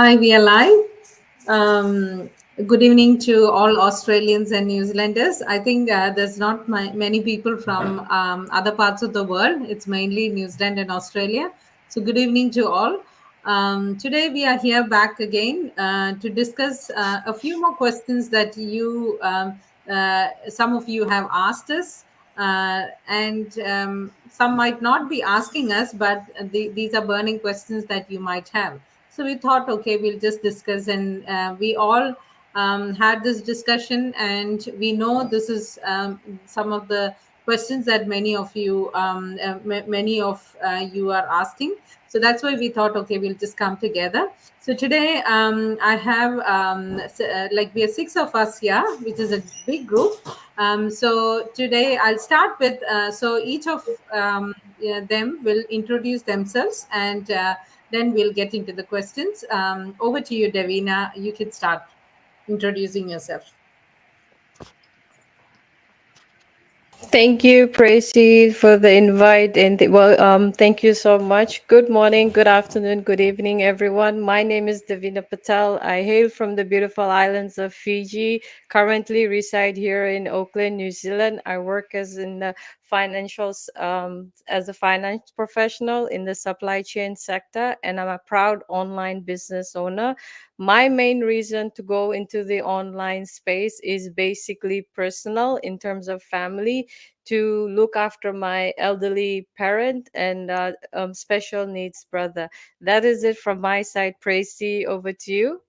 Hi, we are live. Um, Good evening to all Australians and New Zealanders. I think there's not many people from other parts of the world. It's mainly New Zealand and Australia. So, good evening to all. Today, we are here back again to discuss a few more questions that some of you have asked us. And some might not be asking us, but these are burning questions that you might have. So we thought, okay, we'll just discuss, and we all had this discussion, and we know this is some of the questions that many of you are asking. So that's why we thought, okay, we'll just come together. So today, I have like we are six of us here, which is a big group. So today I'll start with so each of yeah, them will introduce themselves, and then we'll get into the questions. Over to you, Davina. You can start introducing yourself. Thank you, Tracy, for the invite. And thank you so much. Good morning, good afternoon, good evening, everyone. My name is Davina Patel. I hail from the beautiful islands of Fiji. Currently reside here in Auckland, New Zealand. I work as a finance professional in the supply chain sector, and I'm a proud online business owner. My main reason to go into the online space is basically personal in terms of family, to look after my elderly parent and special needs brother. That is it from my side. Tracy, over to you.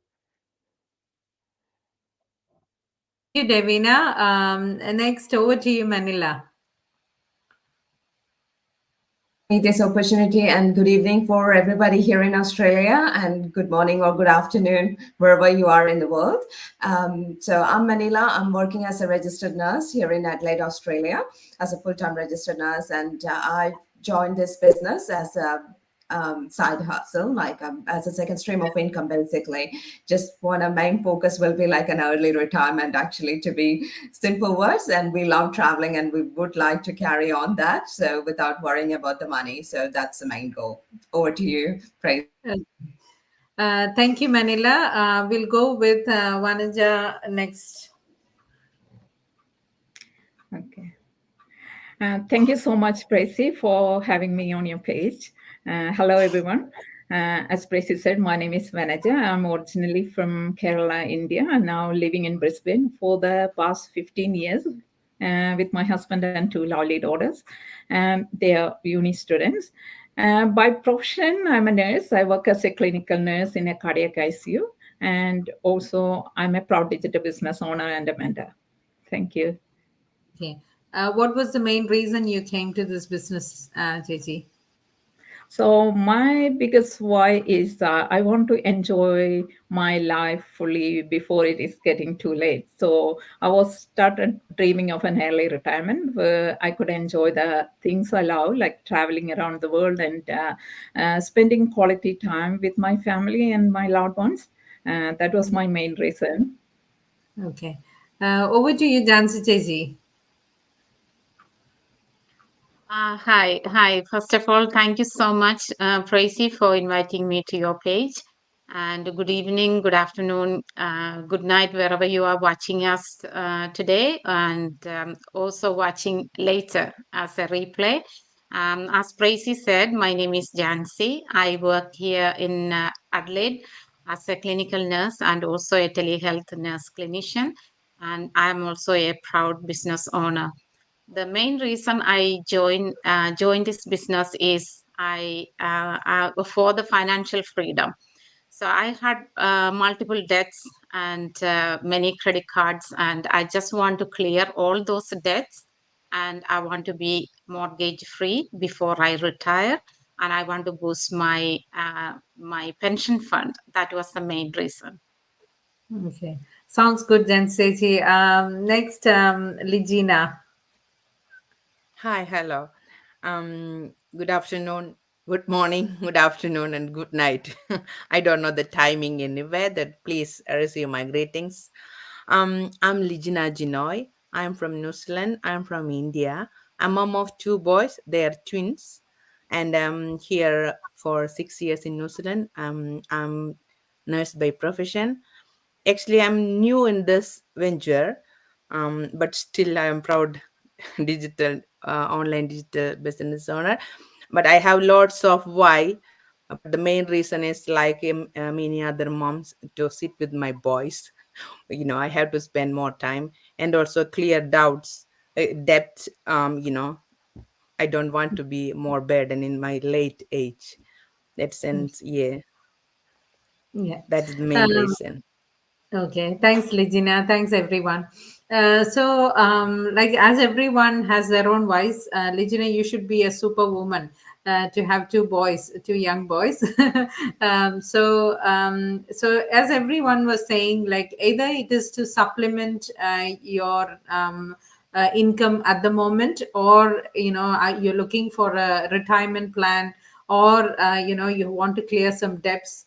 Thank you, Davina. Next, over to you, Manila. Me this opportunity, and good evening for everybody here in Australia, and good morning or good afternoon wherever you are in the world. So I'm Manila. I'm working as a registered nurse here in Adelaide, Australia, as a full-time registered nurse, and I joined this business as a side hustle, like as a second stream of income, basically. Just one of main focus will be like an early retirement, actually, to be simple words. And we love traveling, and we would like to carry on that, so without worrying about the money. So that's the main goal. Over to you, Praise. Thank you, Manila. We'll go with Vanaja next. Okay. Thank you so much, Tracy, for having me on your page. Hello, everyone. As Tracy said, my name is Vanaja. I'm originally from Kerala, India, and now living in Brisbane for the past 15 years with my husband and two lovely daughters. They are uni students. By profession, I'm a nurse. I work as a clinical nurse in a cardiac ICU. And also, I'm a proud digital business owner and a mentor. Thank you. Okay. What was the main reason you came to this business, JG? So my biggest why is that I want to enjoy my life fully before it is getting too late. So I was started dreaming of an early retirement where I could enjoy the things I love, like traveling around the world and spending quality time with my family and my loved ones. That was my main reason. Okay. Over to you, Jansi JG. Hi. First of all, thank you so much, Tracy, for inviting me to your page. And good evening, good afternoon, good night, wherever you are watching us today, and also watching later as a replay. As Tracy said, my name is Jansi. I work here in Adelaide as a clinical nurse and also a telehealth nurse clinician. And I'm also a proud business owner. The main reason I joined this business is I for the financial freedom. So I had multiple debts and many credit cards, and I just want to clear all those debts, and I want to be mortgage free before I retire, and I want to boost my pension fund. That was the main reason. Okay. Sounds good, Jansi JG. Next, Ligina. Hi, hello. Good afternoon, good morning, good afternoon, and good night. I don't know the timing anywhere. That please receive my greetings. I'm Lijina Jinoy. I'm from New Zealand. I'm from India. I'm mom of two boys. They are twins, and I'm here for 6 years in New Zealand. I'm nurse by profession. Actually, I'm new in this venture, but still I am proud digital online digital business owner. But I have lots of why. But the main reason is like many other moms to sit with my boys. I have to spend more time and also clear doubts, depth. I don't want to be more burden in my late age. That sense, yeah, Yeah. that is the main Um, reason. Okay, thanks, Ligina. Thanks, everyone. Like as everyone has their own voice, Ligina, you should be a superwoman to have two boys, two young boys. So as everyone was saying, like either it is to supplement your income at the moment, or you're looking for a retirement plan, or you want to clear some debts,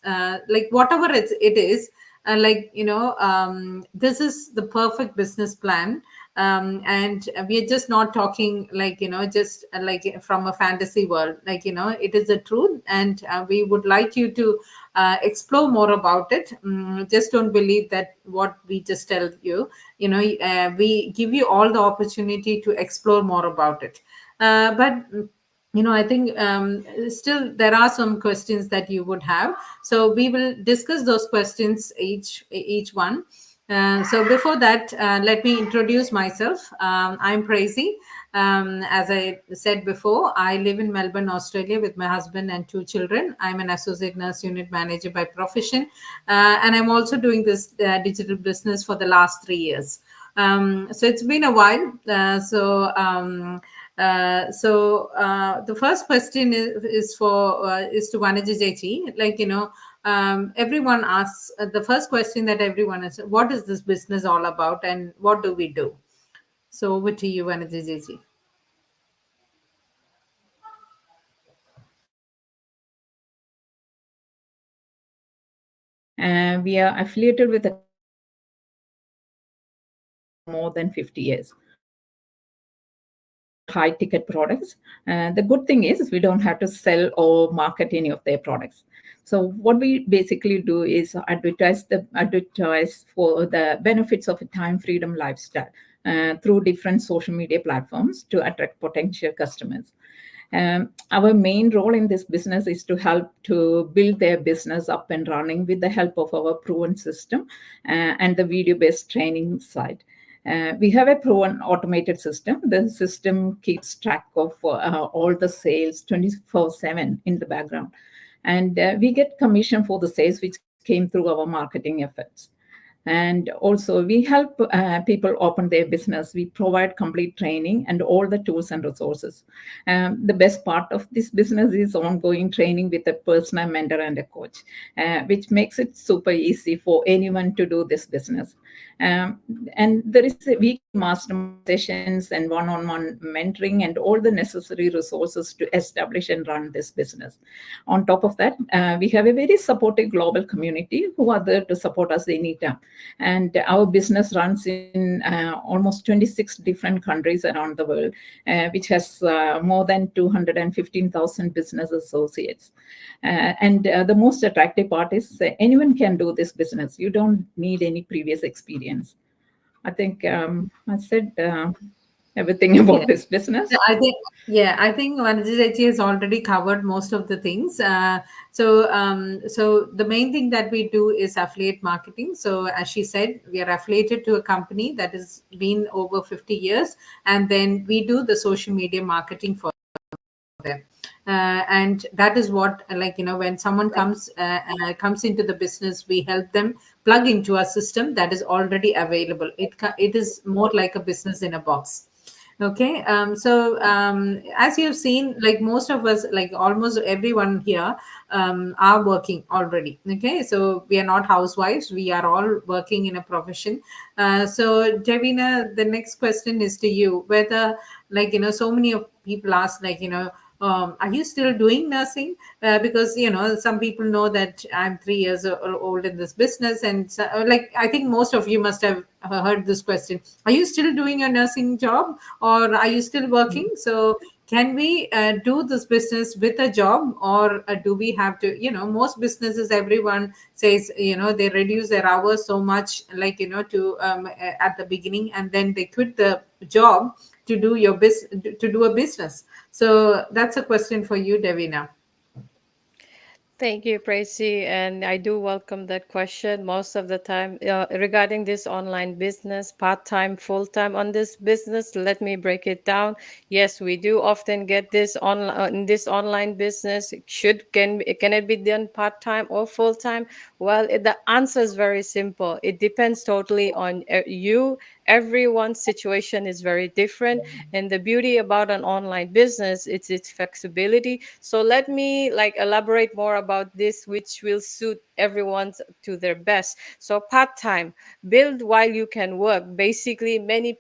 like whatever it is, this is the perfect business plan. And we are just not talking like just like from a fantasy world, like it is the truth, and we would like you to explore more about it. Just don't believe that what we just tell you. We give you all the opportunity to explore more about it. But I think still there are some questions that you would have, so we will discuss those questions each one. So before that, let me introduce myself. I'm Praisy. As I said before, I live in Melbourne, Australia, with my husband and two children. I'm an associate nurse unit manager by profession, and I'm also doing this digital business for the last 3 years. So it's been a while. The first question is to Vanaja Jechi. Everyone asks, the first question that everyone is, what is this business all about, and what do we do? So over to you, Vanaja Jechi. We are affiliated with a more than 50 years. High ticket products. The good thing is we don't have to sell or market any of their products. So what we basically do is advertise for the benefits of a time freedom lifestyle through different social media platforms to attract potential customers. Our main role in this business is to help to build their business up and running with the help of our proven system and the video-based training site. We have a proven automated system. The system keeps track of all the sales 24/7 in the background. And we get commission for the sales which came through our marketing efforts. And also, we help people open their business. We provide complete training and all the tools and resources. The best part of this business is ongoing training with a personal mentor and a coach, which makes it super easy for anyone to do this business. And there is a weekly mastermind sessions and one-on-one mentoring and all the necessary resources to establish and run this business. On top of that, we have a very supportive global community who are there to support us anytime. And our business runs in almost 26 different countries around the world, which has more than 215,000 business associates. The most attractive part is anyone can do this business. You don't need any previous experience. I think I said everything about this business. I think Vanaja has already covered most of the things. So the main thing that we do is affiliate marketing. So as she said, we are affiliated to a company that has been over 50 years, and then we do the social media marketing for them. And that is what, when someone comes into the business, we help them plug into a system that is already available. It is more like a business in a box. Okay. As you've seen, like most of us, like almost everyone here, are working already. Okay. So we are not housewives. We are all working in a profession. So Davina, the next question is to you, whether so many of people ask, are you still doing nursing? Because some people know that I'm 3 years old in this business, and so, I think most of you must have heard this question: are you still doing a nursing job, or are you still working? So can we do this business with a job, or do we have to, most businesses, everyone says, they reduce their hours so much, like, to at the beginning, and then they quit the job to do to do a business. So that's a question for you, Davina. Thank you, Tracy. And I do welcome that question most of the time regarding this online business, part time, full time on this business. Let me break it down. Yes, we do often get this in this online business. Can it be done part time or full time? Well, the answer is very simple. It depends totally on you. Everyone's situation is very different, and the beauty about an online business, it's its flexibility. So let me like elaborate more about this, which will suit everyone to their best. So part-time, build while you can work. Basically, many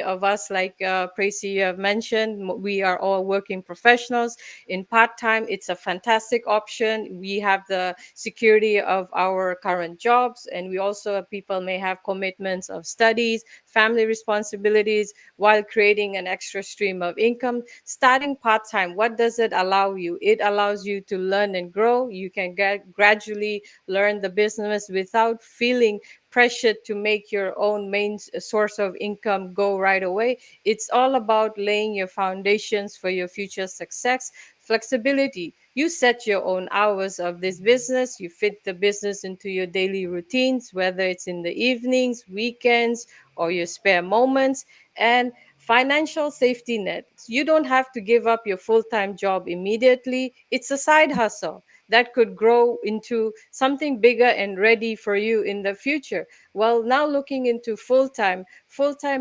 of us, like Tracy, you have mentioned, we are all working professionals. In part-time, it's a fantastic option. We have the security of our current jobs, and we also, people may have commitments of studies, family responsibilities, while creating an extra stream of income. Starting part time, what does it allow you? It allows you to learn and grow. You can gradually learn the business without feeling pressured to make your own main source of income go right away. It's all about laying your foundations for your future success. Flexibility. You set your own hours of this business. You fit the business into your daily routines, whether it's in the evenings, weekends, or your spare moments. And financial safety net. You don't have to give up your full-time job immediately. It's a side hustle that could grow into something bigger and ready for you in the future. Well, now looking into full-time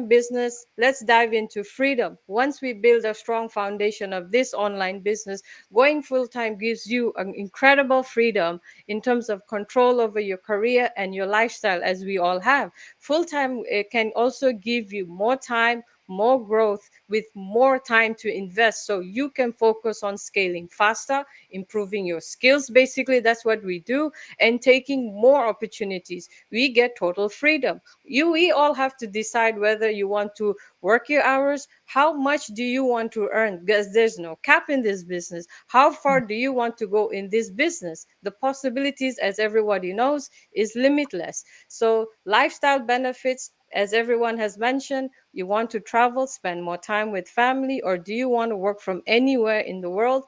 business, let's dive into freedom. Once we build a strong foundation of this online business, going full-time gives you an incredible freedom in terms of control over your career and your lifestyle, as we all have. Full-time can also give you more time, more growth, with more time to invest, so you can focus on scaling faster, improving your skills. Basically, that's what we do, and taking more opportunities. We get total freedom. We all have to decide whether you want to work your hours, how much do you want to earn, because there's no cap in this business. How far do you want to go in this business? The possibilities, as everybody knows, is limitless. So lifestyle benefits, as everyone has mentioned, you want to travel, spend more time with family, or do you want to work from anywhere in the world?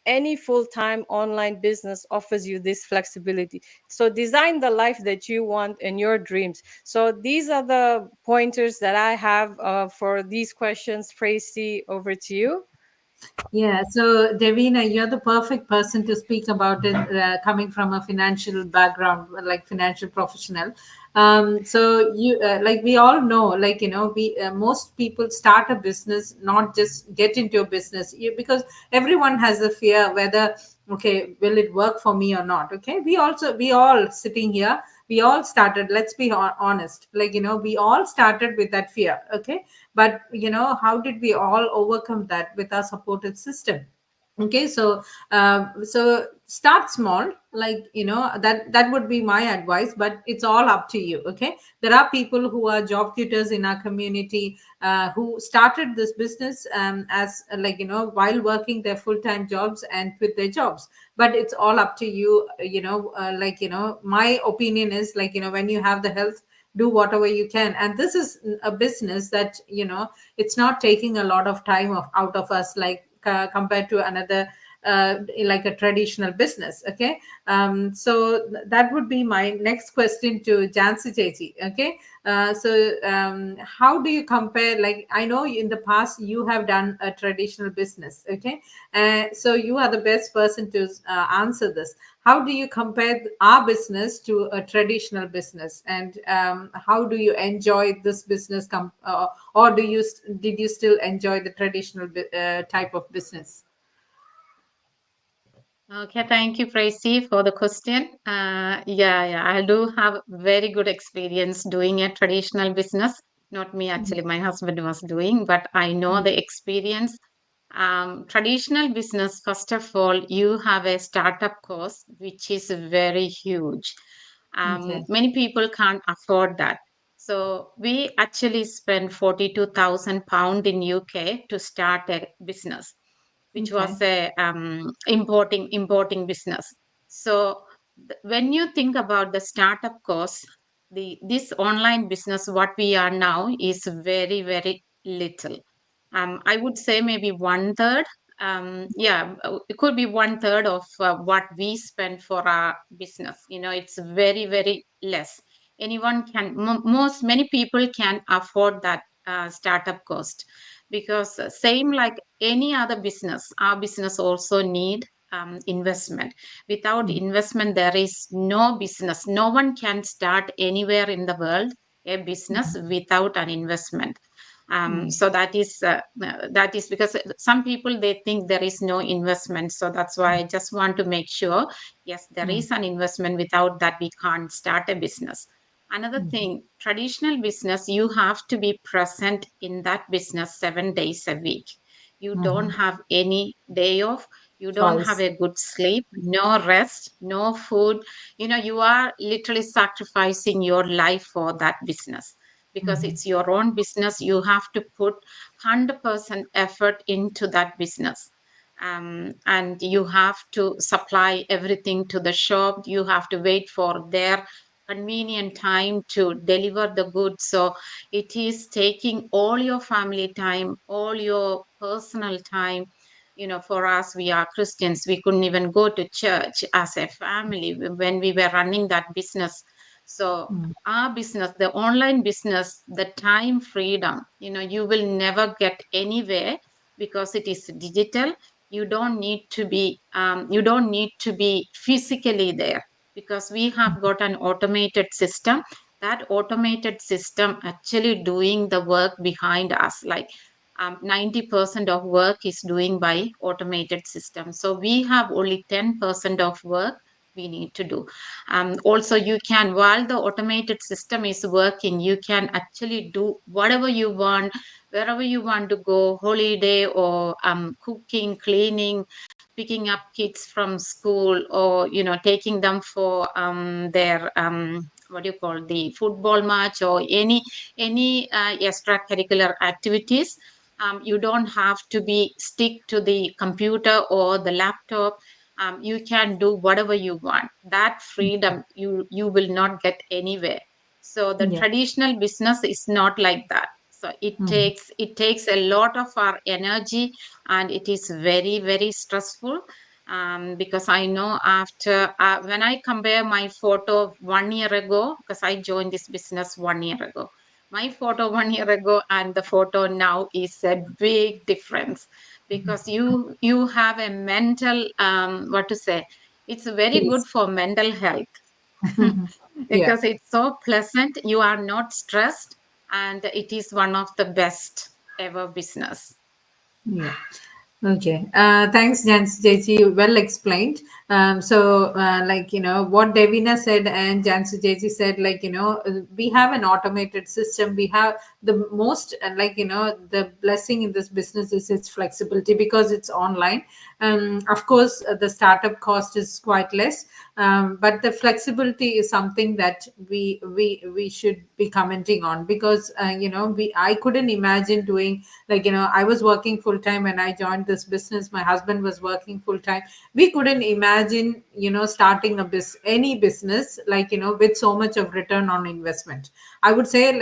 Any full-time online business offers you this flexibility. So design the life that you want and your dreams. So these are the pointers that I have for these questions. Tracy, over to you. Yeah, so Davina, you're the perfect person to speak about it, coming from a financial background, like financial professional. So you, like we all know, like we most people start a business, not just get into a business, because everyone has a fear whether, okay, will it work for me or not? Okay, we all sitting here, we all started. Let's be honest, like we all started with that fear. Okay, but how did we all overcome that with our supportive system? Okay, so start small, like that would be my advice, but it's all up to you. Okay, there are people who are job tutors in our community, who started this business, as like while working their full-time jobs and quit their jobs. But it's all up to you. Like my opinion is, like when you have the health, do whatever you can. And this is a business that it's not taking a lot of time out of us, like compared to another, like a traditional business. Okay, so that would be my next question to Jansi Chechi. Okay, how do you compare, like I know in the past you have done a traditional business. Okay, so you are the best person to answer this. How do you compare our business to a traditional business, and how do you enjoy this business, or did you still enjoy the traditional type of business? Okay, thank you, Tracy, for the question. Yeah, I do have very good experience doing a traditional business. Not me, actually, my husband was doing, but I know the experience. Traditional business, first of all, you have a startup cost, which is very huge. Okay. Many people can't afford that. So we actually spent £42,000 in UK to start a business, which was a importing business. So when you think about the startup cost, this online business, what we are now, is very, very little. I would say maybe one third. It could be one third of what we spend for our business. It's very, very less. Many people can afford that startup cost, because same like any other business, our business also need investment. Without investment, there is no business. No one can start anywhere in the world a business without an investment. So that is because some people, they think there is no investment. So that's why I just want to make sure, yes, there is an investment. Without that, we can't start a business. Another thing, traditional business, you have to be present in that business 7 days a week. You don't have any day off. You don't have a good sleep, no rest, no food. You are literally sacrificing your life for that business, because it's your own business. You have to put 100% effort into that business. And you have to supply everything to the shop. You have to wait for their convenient time to deliver the goods. So it is taking all your family time, all your personal time. For us, we are Christians. We couldn't even go to church as a family when we were running that business. So our business, the online business, the time freedom, you will never get anywhere, because it is digital. You don't need to be physically there, because we have got an automated system. That automated system actually doing the work behind us. Like 90% of work is doing by automated system. So we have only 10% of work we need to do. Also, you can, while the automated system is working, you can actually do whatever you want, wherever you want to go, holiday or cooking, cleaning, picking up kids from school, or taking them for their what do you call, the football match, or any extracurricular activities. You don't have to be stick to the computer or the laptop. You can do whatever you want. That freedom you will not get anywhere. So the traditional business is not like that. So it takes a lot of our energy, and it is very, very stressful. Because I know, after when I compare my photo 1 year ago, because I joined this business 1 year ago, my photo 1 year ago and the photo now is a big difference, because you have a mental, what to say, it's very good for mental health. Because it's so pleasant. You are not stressed, and it is one of the best ever business. Okay. Thanks, Jansi Jeji. Well explained. What Devina said and Jansi Jeji said, we have an automated system. We have the most, the blessing in this business is its flexibility, because it's online. Of course, the startup cost is quite less, but the flexibility is something that we should be commenting on, because I couldn't imagine doing, I was working full time when I joined this business. My husband was working full time. We couldn't imagine starting any business with so much of return on investment. I would say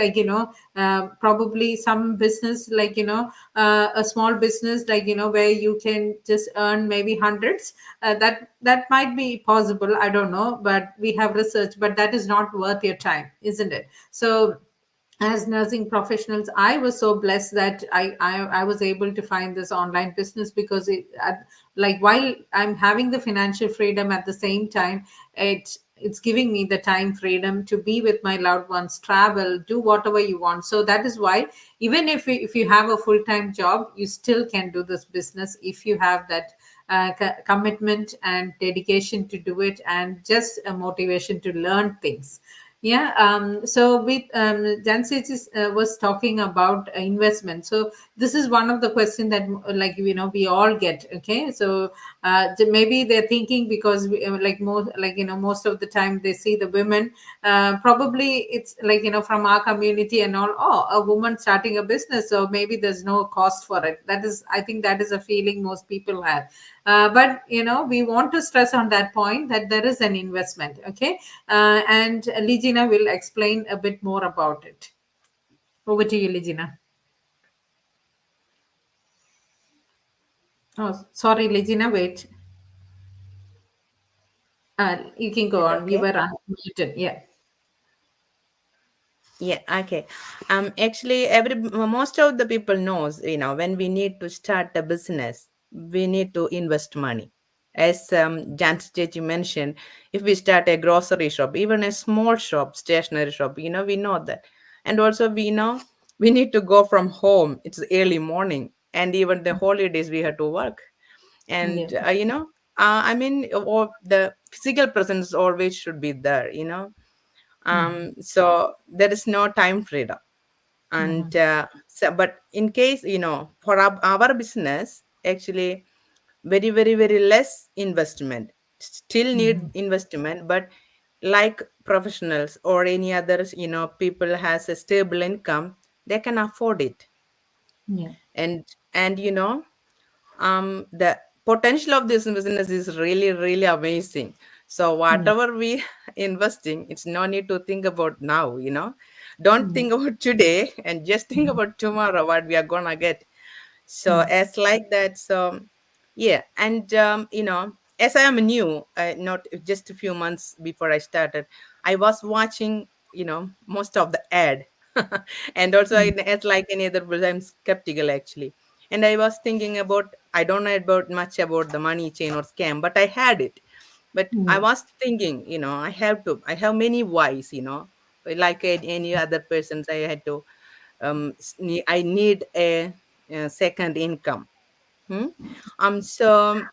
probably some business a small business where you can just earn maybe hundreds, that might be possible, I don't know, but we have research, but that is not worth your time, isn't it? So as nursing professionals, I was so blessed that I was able to find this online business, because while I'm having the financial freedom, at the same time it's giving me the time freedom to be with my loved ones, travel, do whatever you want. So that is why, even if you have a full-time job, you still can do this business if you have that commitment and dedication to do it, and just a motivation to learn things. Yeah. So with Jansit was talking about investment. So this is one of the questions that, like, we all get. Okay. So maybe they're thinking because like most, like, most of the time they see the women. Probably it's like, from our community and all. Oh, a woman starting a business, so maybe there's no cost for it. That is, I think, that is a feeling most people have. But we want to stress on that point that there is an investment. Okay. And Ligina will explain a bit more about it. Over to you, Ligina. Oh, sorry, Ligina, wait. You can go Is it on. You okay? were unmuted. Yeah. Yeah, okay. Actually, most of the people knows, when we need to start a business, we need to invest money. As Jansi Chechi mentioned, if we start a grocery shop, even a small shop, stationery shop, we know that. And also we know we need to go from home. It's early morning, and even the holidays we have to work. Yeah. And I mean, the physical presence always should be there. So there is no time freedom. And so, but in case, for our business, actually very, very, very less investment, still need investment, but like professionals or any others, people has a stable income, they can afford it. Yeah. And the potential of this business is really, really amazing. So Yeah. whatever we investing, it's no need to think about now. Don't Yeah. think about today and just think about tomorrow what we are gonna get. So Yeah. as like that. So yeah. And as I am new, not just a few months before I started, I was watching most of the ad. And also as like any other business, I'm skeptical actually. And I was thinking about, I don't know about much about the money chain or scam, but I had it. But I Yeah. was thinking, I have many whys, like any other persons. I had to I need a second income. Hmm? So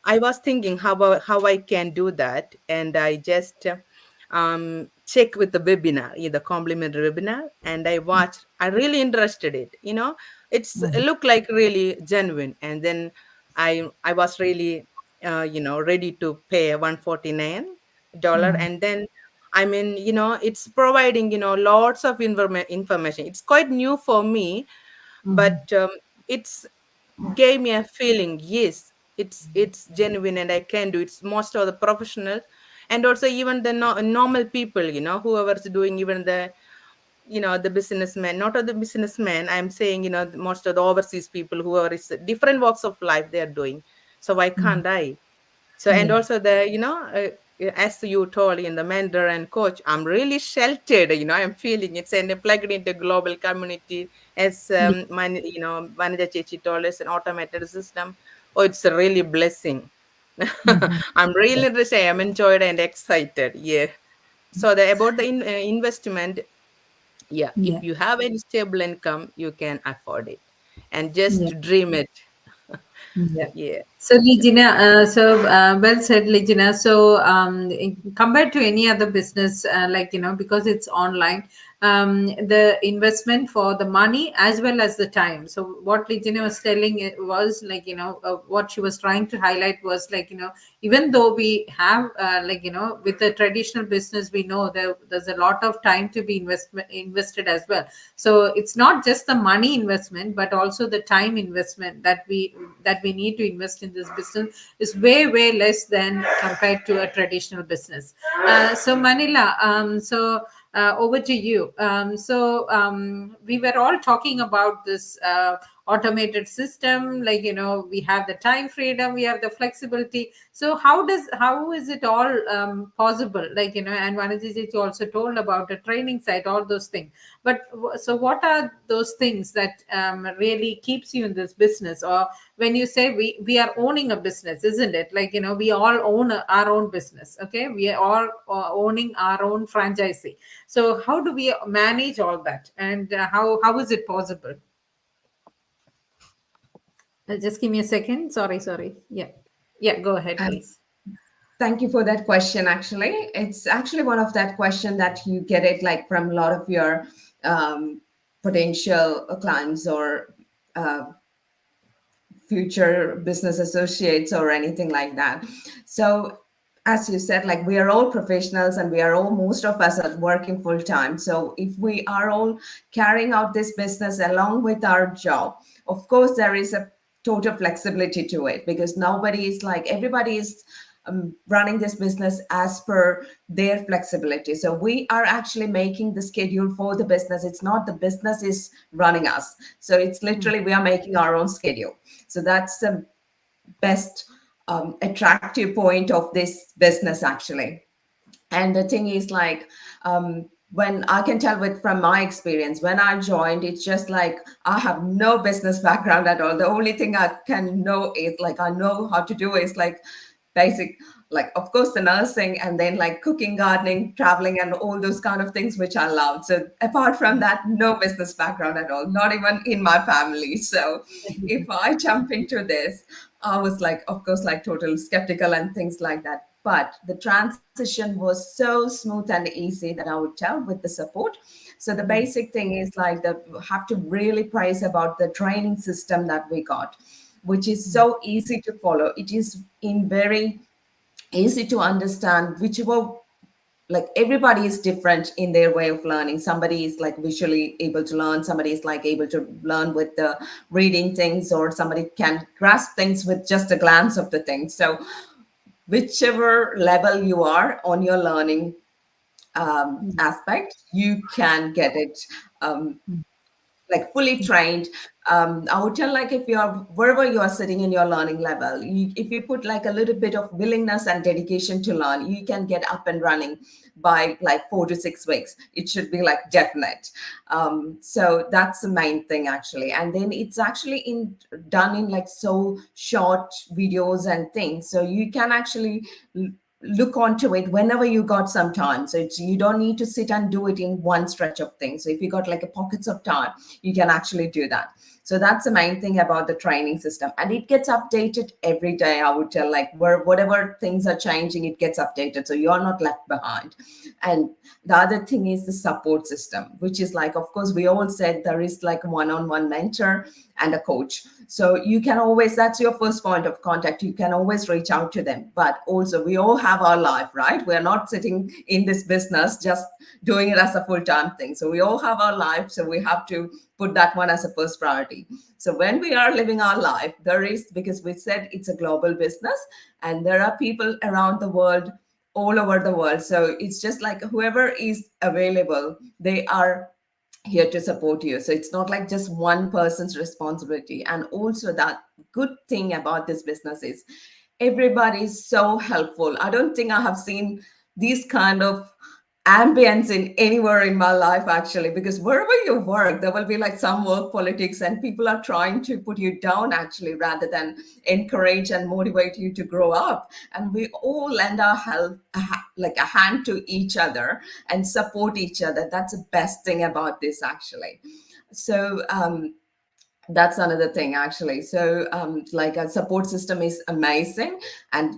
I was thinking how I can do that, and I just check with the webinar, the complimentary webinar, and I watched. I really interested it. It looked like really genuine, and then I was really ready to pay $149, and then I mean, it's providing lots of information. It's quite new for me, but it's gave me a feeling, yes, it's genuine and I can do. It's most of the professionals, and also even the normal people, whoever's doing, even the businessmen, not of the businessmen, I'm saying, most of the overseas people, whoever is different walks of life they are doing. So why can't I? So, and Yeah. also as you told in the mentor and coach, I'm really sheltered. I'm feeling it's and plugged into global community. As Manager Chechi told us, an automated system. Oh, it's a really blessing. I'm really interested. I'm enjoyed and excited. Yeah. So about the investment, yeah, if Yeah. you have any stable income, you can afford it, and Yeah. just dream it. Yeah. Yeah. So, Ligina, well said, Ligina. So, compared to any other business, like, because it's online, the investment for the money as well as the time. So, what Ligina was telling it was like, what she was trying to highlight was like, even though we have, like, with the traditional business, we know there's a lot of time to be invested as well. So, it's not just the money investment, but also the time investment that we need to invest in this business is way less than compared to a traditional business. So Manila, over to you. We were all talking about this automated system, like, we have the time freedom, we have the flexibility. So how is it all possible, like, and Vanajiji also told about the training side, all those things. But so what are those things that really keeps you in this business? Or when you say we are owning a business, isn't it, like, we all own our own business? Okay, we are all owning our own franchisee. So how do we manage all that, and how is it possible? Just give me a second. Sorry. Yeah, go ahead, please. Thank you for that question. Actually, it's actually one of that question that you get it like from a lot of your potential clients or future business associates or anything like that. So as you said, like we are all professionals and we are all, most of us are working full time. So if we are all carrying out this business along with our job, of course there is a total flexibility to it, because nobody is like, everybody is running this business as per their flexibility. So we are actually making the schedule for the business. It's not the business is running us. So it's literally we are making our own schedule. So that's the best attractive point of this business actually. And the thing is like, when I can tell with from my experience, when I joined, it's just like I have no business background at all. The only thing I can know is like I know how to do is like basic, like of course the nursing, and then like cooking, gardening, traveling, and all those kind of things which I love. So apart from that, no business background at all, not even in my family. So if I jump into this, I was like, of course, like total skeptical and things like that. But the transition was so smooth and easy that I would tell with the support. So the basic thing is like the have to really praise about the training system that we got, which is so easy to follow. It is in very easy to understand, whichever, like everybody is different in their way of learning. Somebody is like visually able to learn, somebody is like able to learn with the reading things, or somebody can grasp things with just a glance of the things. So whichever level you are on your learning aspect, you can get it like fully trained. I would tell like if you are wherever you are sitting in your learning level, if you put like a little bit of willingness and dedication to learn, you can get up and running by like 4 to 6 weeks. It should be like definite. So that's the main thing actually. And then it's actually done in like so short videos and things. So you can actually look onto it whenever you got some time. So you don't need to sit and do it in one stretch of things. So if you got like a pockets of time, you can actually do that. So that's the main thing about the training system, and it gets updated every day. I would tell like whatever things are changing, it gets updated, so you're not left behind. And the other thing is the support system, which is like, of course, we all said there is like a one-on-one mentor and a coach. So you can always, that's your first point of contact. You can always reach out to them. But also we all have our life, right? We're not sitting in this business just doing it as a full-time thing. So we all have our life. So we have to put that one as a first priority. So when we are living our life, there is, because we said it's a global business and there are people around the world, all over the world. So it's just like whoever is available, they are here to support you. So it's not like just one person's responsibility. And also that good thing about this business is everybody is so helpful. I don't think I have seen these kind of ambience in anywhere in my life actually, because wherever you work there will be like some work politics and people are trying to put you down actually, rather than encourage and motivate you to grow up. And we all lend our help, like a hand to each other and support each other. That's the best thing about this actually. So that's another thing actually. So like a support system is amazing, and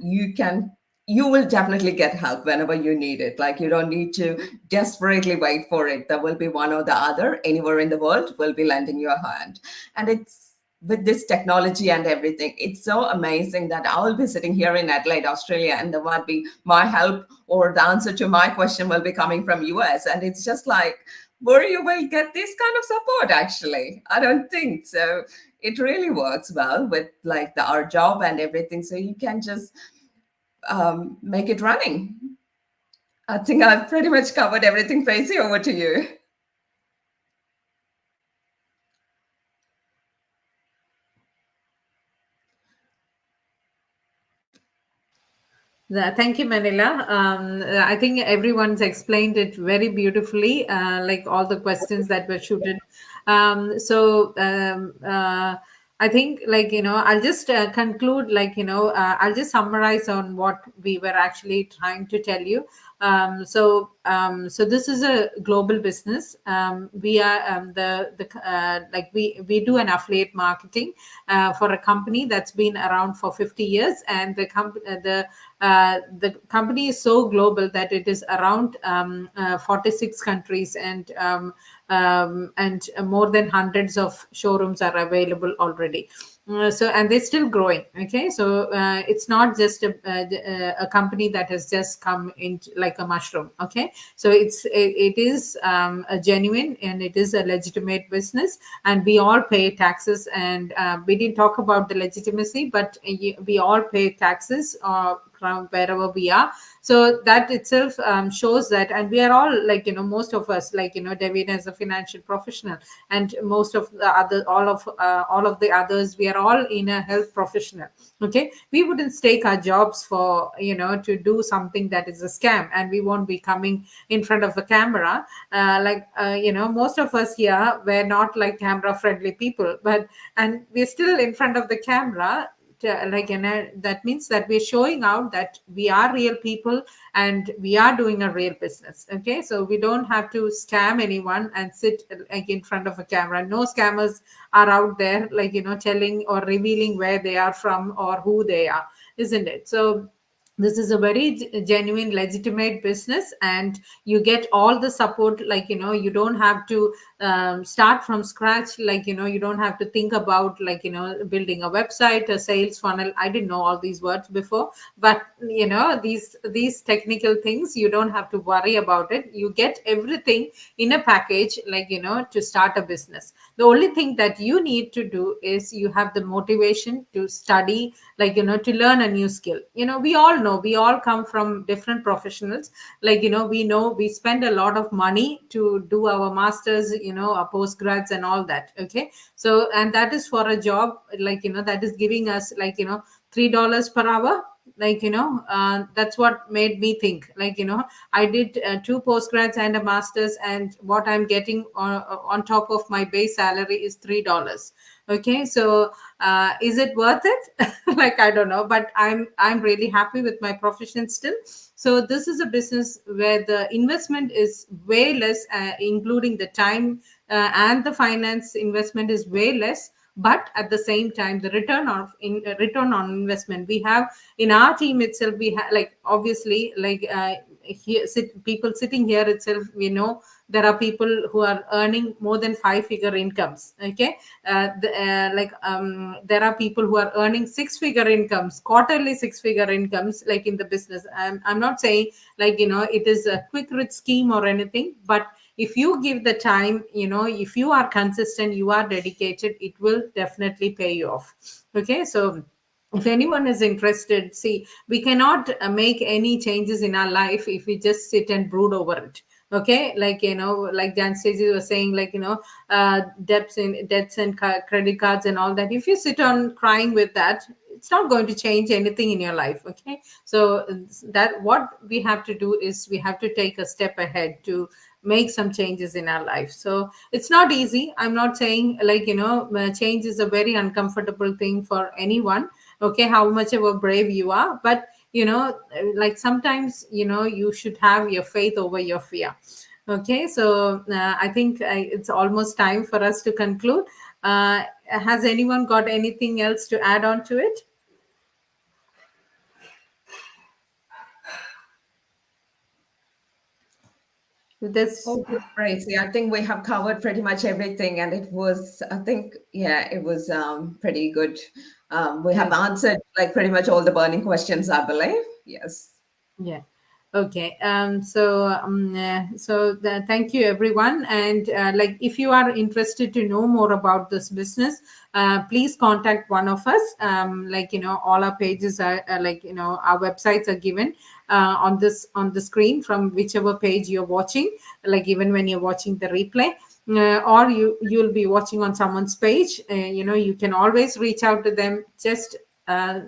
you will definitely get help whenever you need it. Like you don't need to desperately wait for it. There will be one or the other anywhere in the world will be lending you a hand. And it's with this technology and everything, it's so amazing that I will be sitting here in Adelaide, Australia, and there might be my help or the answer to my question will be coming from US. And it's just like, where you will get this kind of support actually? I don't think so. It really works well with like our job and everything. So you can just make it running. I think I've pretty much covered everything. Tracy, over to you. Thank you, Manila. I think everyone's explained it very beautifully, like all the questions that were shooted. I think, like, I'll just conclude, like, I'll just summarize on what we were actually trying to tell you. So this is a global business. We are like we do an affiliate marketing for a company that's been around for 50 years, and the company is so global that it is around 46 countries, and more than hundreds of showrooms are available already. So and they're still growing. Okay, so it's not just a company that has just come into like a mushroom. Okay, so it is a genuine and it is a legitimate business, and we all pay taxes. And we didn't talk about the legitimacy, but we all pay taxes from wherever we are. So that itself shows that. And we are all like, most of us, like, Davina is a financial professional, and most of the other all of the others, we are all in a health professional. Okay, we wouldn't stake our jobs for, to do something that is a scam, and we won't be coming in front of a camera. Most of us here, we're not like camera friendly people, and we're still in front of the camera. That means that we're showing out that we are real people and we are doing a real business. Okay, so we don't have to scam anyone and sit like in front of a camera. No scammers are out there, like, telling or revealing where they are from or who they are, isn't it? So this is a very genuine, legitimate business, and you get all the support. Like, you don't have to start from scratch. Like, you don't have to think about, like, building a website, a sales funnel. I didn't know all these words before, but these technical things, you don't have to worry about it. You get everything in a package, like, to start a business. The only thing that you need to do is you have the motivation to study, like, to learn a new skill. We all come from different professionals. Like, we know we spend a lot of money to do our masters, our postgrads and all that. Okay, so and that is for a job, like, that is giving us, like, $3 per hour. Like, that's what made me think, like, I did two postgrads and a master's, and what I'm getting on top of my base salary is $3. Okay, so is it worth it? Like, I don't know, but I'm really happy with my profession still. So this is a business where the investment is way less, including the time, and the finance investment is way less. But at the same time, the return on investment we have in our team itself, we have, like, obviously, like, people sitting here itself, we know there are people who are earning more than 5-figure incomes. Okay, there are people who are earning 6-figure incomes, quarterly 6-figure incomes, like, in the business. I'm not saying, like, it is a quick rich scheme or anything, but if you give the time, if you are consistent, you are dedicated, it will definitely pay you off. Okay, so if anyone is interested, see, we cannot make any changes in our life if we just sit and brood over it. Okay, like, like Jan Stacey was saying, like, debts and credit cards and all that. If you sit on crying with that, it's not going to change anything in your life. Okay, so that what we have to do is we have to take a step ahead to make some changes in our life. So it's not easy. I'm not saying, like, change is a very uncomfortable thing for anyone. Okay, how much of a brave you are, but like, sometimes, you should have your faith over your fear. Okay, so I think it's almost time for us to conclude. Has anyone got anything else to add on to it? This Oh, great. See, I think we have covered pretty much everything, and it was, I think, yeah, it was pretty good. We have answered like pretty much all the burning questions, I believe. Yes. Yeah. Okay. Thank you, everyone. And like, if you are interested to know more about this business, please contact one of us. Like, all our pages are like, our websites are given on the screen from whichever page you're watching. Like, even when you're watching the replay, or you'll be watching on someone's page. You can always reach out to them. Just a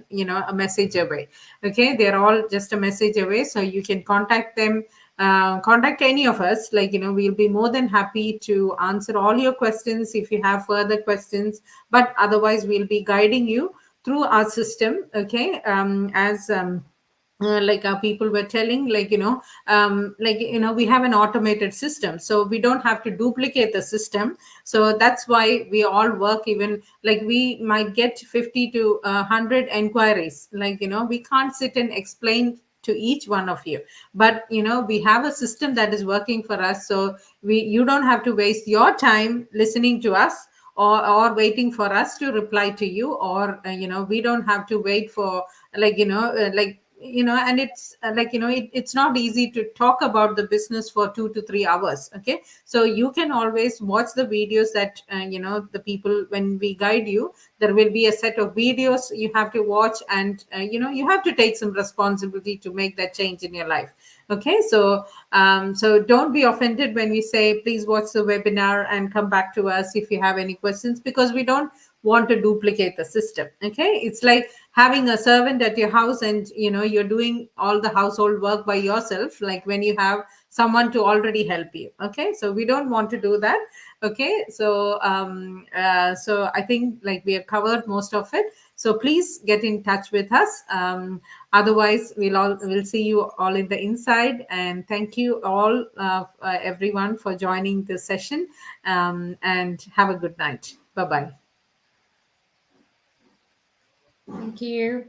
message away. Okay, they're all just a message away, so you can contact them, contact any of us. Like, we'll be more than happy to answer all your questions if you have further questions. But otherwise, we'll be guiding you through our system. Okay, like our people were telling, like we have an automated system, so we don't have to duplicate the system. So that's why we all work, even like we might get 50 to 100 inquiries, we can't sit and explain to each one of you, but we have a system that is working for us. So you don't have to waste your time listening to us, or waiting for us to reply to you, or we don't have to wait for, and it's it's not easy to talk about the business for 2 to 3 hours. Okay, so you can always watch the videos that the people, when we guide you, there will be a set of videos you have to watch, and you have to take some responsibility to make that change in your life. Okay, so don't be offended when we say please watch the webinar and come back to us if you have any questions, because we don't want to duplicate the system. Okay, it's like having a servant at your house, and you're doing all the household work by yourself, like when you have someone to already help you. Okay, so we don't want to do that. Okay, so I think like we have covered most of it, so please get in touch with us. Otherwise we'll see you all in the inside, and thank you all, everyone, for joining this session, and have a good night. Bye bye. Thank you.